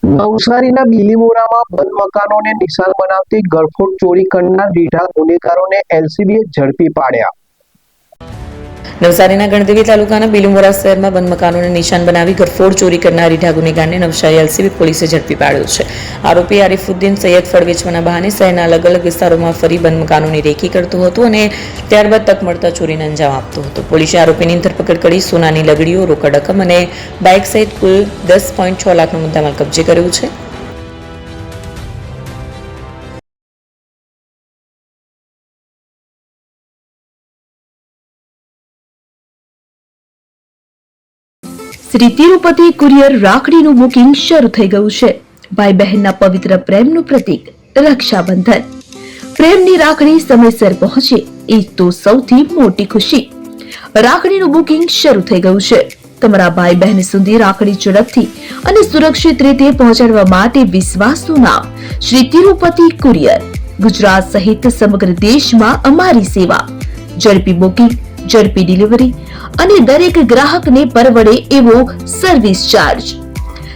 નવસારીના બિલીમોરામાં બંધ મકાનોને નિશાન બનાવતી ગળફોડ ચોરી કરનાર રીઢા ગુનેગારોને એલસીબીએ ઝડપી પાડ્યા. નવસારીના ગણદેવી તાલુકાના બિલીમોરા શહેરમાં બંધ મકાનોને નિશાન બનાવી ઘરફોડ ચોરી કરનાર રીઢા ગુનેગારને નવસારી એલસીબી પોલીસે ઝડપી પાડ્યો છે. આરોપી આરિફુદ્દીન સૈયદ ફળ વેચવાના બહાને શહેરના અલગ અલગ વિસ્તારોમાં ફરી બંધ મકાનોની રેકી કરતો હતો અને ત્યારબાદ તક મળતા ચોરીને અંજામ આપતો હતો. પોલીસે આરોપીની ધરપકડ કરી સોનાની લગડીઓ, રોકડ રકમ અને બાઇક સહિત કુલ 10.6 લાખનો મુદ્દામાલ કબજે કર્યો છે. શ્રી તિરુપતિ કુરિયર રાખડીનું બુકિંગ શરૂ થઈ ગયું છે. ભાઈ બહેનના પવિત્ર પ્રેમનું પ્રતીક રક્ષાબંધન. પ્રેમની રાખડી સમયસર પહોંચે એ તો સૌથી મોટી ખુશી. રાખડીનું બુકિંગ શરૂ થઈ ગયું છે. તમારા ભાઈ બહેન સુધી રાખડી ઝડપથી અને સુરક્ષિત રીતે પહોંચાડવા માટે વિશ્વાસનું નામ શ્રી તિરુપતિ કુરિયર. ગુજરાત સહિત સમગ્ર દેશમાં અમારી સેવા. ઝડપી બુકિંગ, ઝડપી ડિલિવરી અને દરેક ગ્રાહકને પરવડે એવો સર્વિસ ચાર્જ.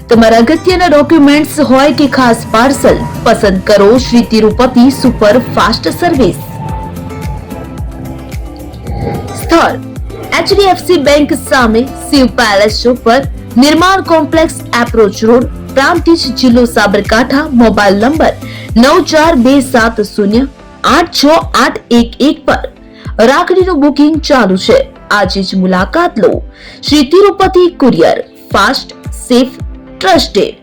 તમારા અગત્યના ડોક્યુમેન્ટ્સ હોય કે ખાસ પાર્સલ, પસંદ કરો Shri Tirupati super fast service. સ્થળ એચડીએફસી બેંક સામે, શિવ પેલેસ ચોક પર, નિર્માણ કોમ્પ્લેક્સ, એપ્રોચ રોડ, પ્રાંતિજ, જિલ્લો સાબરકાંઠા. મોબાઈલ નંબર 9427086811 પર રાખડીનું બુકિંગ ચાલુ છે. આજે જ મુલાકાત લો. Shri Tirupati courier, fast, safe, trusted.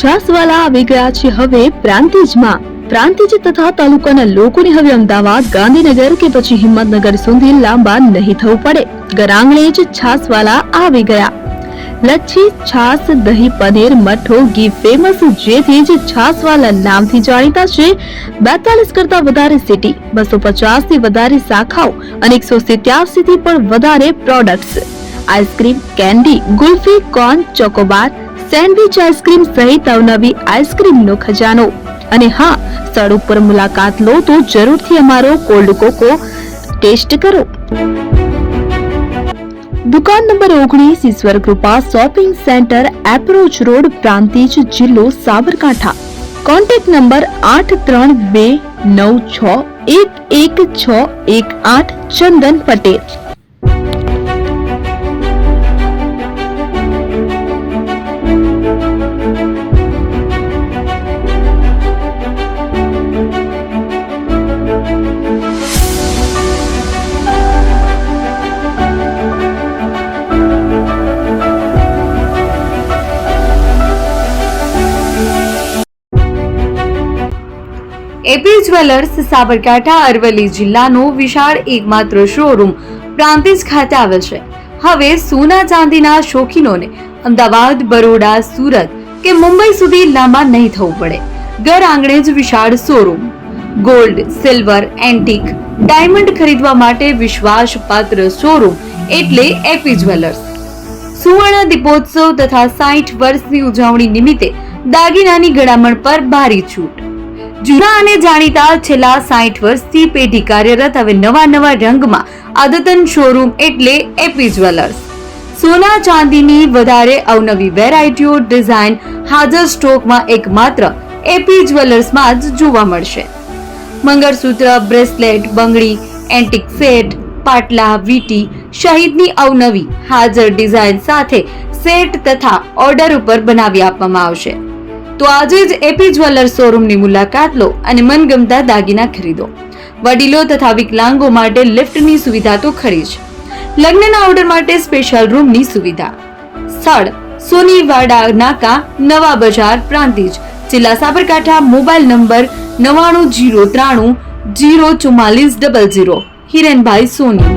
છાસવાલા આવી ગયા છે હવે પ્રાંતિજમાં. પ્રાંતિજ તથા તાલુકાના લોકોને હવે અમદાવાદ, ગાંધીનગર કે પછી હિંમતનગર સુધી લાંબા નહીં થવું પડે. ઘર આંગણે જ છાસવાલા આવી ગયા. લચ્છી, છાસ, દહીં, પનીર, મઠો, ઘી ફેમસ, જેથી જ છાસવાલા નામથી જાણીતા છે. 42 કરતા વધારે સિટી, 250 થી વધારે શાખાઓ અને 187 થી પણ વધારે products. Ice cream, candy, kulfi, corn, Chocobar, sandwich ice cream સહિત અવનવી આઈસ્ક્રીમનો ખજાનો. અને હા, સ્થળ ઉપર મુલાકાત લો તો જરૂરથી અમારો કોલ્ડ કોકો ટેસ્ટ કરો. દુકાન number 19, Ishwar Krupa shopping centre, approach road, Prantij, જિલ્લો Sabarkantha. Contact number 8329611618. Chandan Patel. AP jewellers Sabarkantha Aravalli જિલ્લાનો વિશાળ એકમાત્ર શોરૂમ પ્રાંતિજ ખાતે આવેલ છે. હવે સોના ચાંદીના શોખીનોને અમદાવાદ, બરોડા, સુરત કે મુંબઈ સુધી લાંબા નહીં થવું પડે. ઘર આંગણે જ વિશાળ showroom. Gold, silver, antique, diamond ખરીદવા માટે વિશ્વાસપાત્ર શોરૂમ એટલે એપી જ્વેલર્સ. સુવર્ણ દીપોત્સવ તથા 60 વર્ષની ઉજવણી નિમિત્તે દાગીનાની ગળામણ પર ભારી છૂટ. જૂના અને જાણીતા છેલ્લા 60 વર્ષથી પેઢી કાર્યરત હવે નવા રંગમાં અદ્યતન શોરૂમ એટલે એપી જ્વેલર્સ. સોના ચાંદીની વધારે અવનવી વેરાયટીઓ, ડિઝાઇન હાજર સ્ટોકમાં એકમાત્ર એપી જ્વેલર્સમાં જ જોવા મળશે. મંગળસૂત્ર, બ્રેસલેટ, બંગડી, એન્ટિક સેટ, પાટલા, વીટી સહિતની અવનવી હાજર ડિઝાઇન સાથે સેટ તથા ઓર્ડર ઉપર બનાવી આપવામાં આવશે. તો આજે જ એપી જ્વેલર્સ શોરૂમની મુલાકાત લો અને મનગમતા દાગીના ખરીદો. વડીલો તથા વિકલાંગો માટે લિફ્ટની સુવિધા તો ખરી જ. લગ્નના ઓર્ડર માટે સ્પેશિયલ રૂમની સુવિધા. સ્થળ સોનીવાડા નાકા, નવા બજાર, પ્રાંતિજ, જિલ્લા સાબરકાંઠા. Mobile number 9903304400. હિરેનભાઈ સોની.